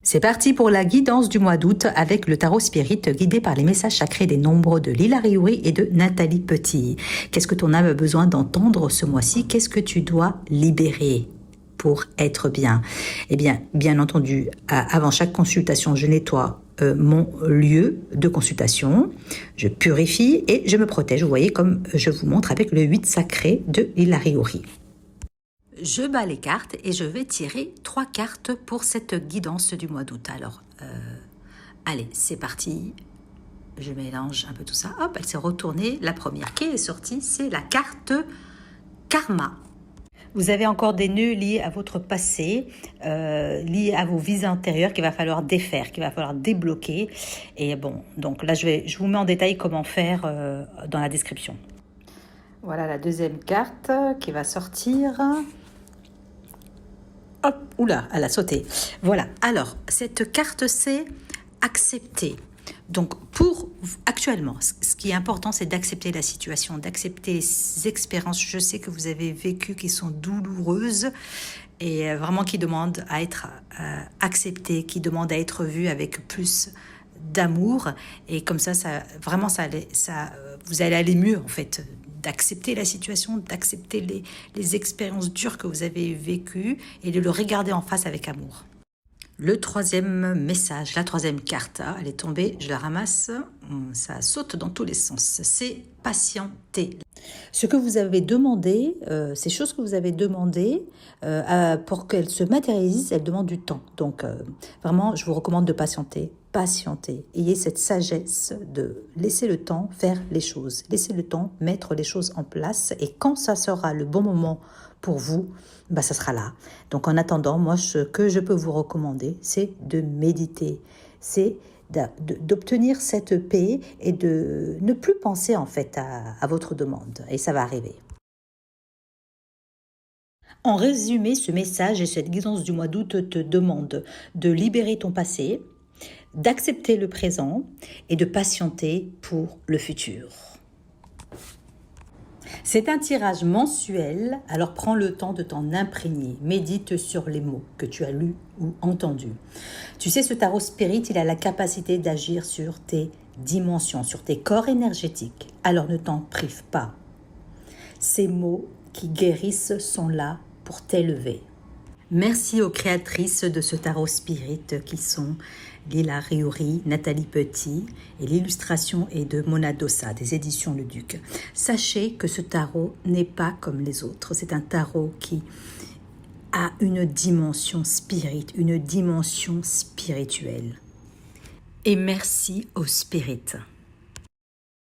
C'est parti pour la guidance du mois d'août avec le tarot spirit guidé par les messages sacrés des nombres de Lila Riouri et de Nathalie Petit. Qu'est-ce que ton âme a besoin d'entendre ce mois-ci? Qu'est-ce que tu dois libérer pour être bien? Eh bien entendu, avant chaque consultation, je nettoie mon lieu de consultation, je purifie et je me protège. Vous voyez comme je vous montre avec le 8 sacré de Lila Riouri. Je bats les cartes et je vais tirer 3 cartes pour cette guidance du mois d'août. Alors, allez, c'est parti. Je mélange un peu tout ça. Hop, elle s'est retournée. La première qui est sortie, c'est la carte Karma. Vous avez encore des nœuds liés à votre passé, liés à vos vies antérieures qu'il va falloir défaire, qu'il va falloir débloquer. Et bon, donc là, je vous mets en détail comment faire dans la description. Voilà la deuxième carte qui va sortir. Hop, oula, elle a sauté. Voilà, alors, cette carte, c'est accepter. Donc, actuellement, ce qui est important, c'est d'accepter la situation, d'accepter les expériences. Je sais que vous avez vécu qui sont douloureuses et vraiment qui demandent à être acceptées, qui demandent à être vues avec plus d'amour. Et comme ça vous allez aller mieux, en fait, d'accepter la situation, d'accepter les expériences dures que vous avez vécues et de le regarder en face avec amour. Le troisième message, la troisième carte, elle est tombée, je la ramasse, ça saute dans tous les sens, c'est patienter. Ce que vous avez demandé, ces choses que vous avez demandées, pour qu'elles se matérialisent, elles demandent du temps. Donc vraiment, je vous recommande de patienter. Ayez cette sagesse de laisser le temps faire les choses, laisser le temps mettre les choses en place et quand ça sera le bon moment pour vous, ça sera là. Donc en attendant, moi ce que je peux vous recommander, c'est de méditer, c'est d'obtenir cette paix et de ne plus penser en fait à votre demande et ça va arriver. En résumé, ce message et cette guidance du mois d'août te demandent de libérer ton passé, d'accepter le présent et de patienter pour le futur. C'est un tirage mensuel, alors prends le temps de t'en imprégner. Médite sur les mots que tu as lus ou entendus. Tu sais, ce tarot spirit, il a la capacité d'agir sur tes dimensions, sur tes corps énergétiques. Alors ne t'en prive pas. Ces mots qui guérissent sont là pour t'élever. Merci aux créatrices de ce tarot spirit qui sont Lila Riouri, Nathalie Petit et l'illustration est de Mona Dossa des éditions Le Duc. Sachez que ce tarot n'est pas comme les autres. C'est un tarot qui a une dimension spirit, une dimension spirituelle. Et merci au spirit.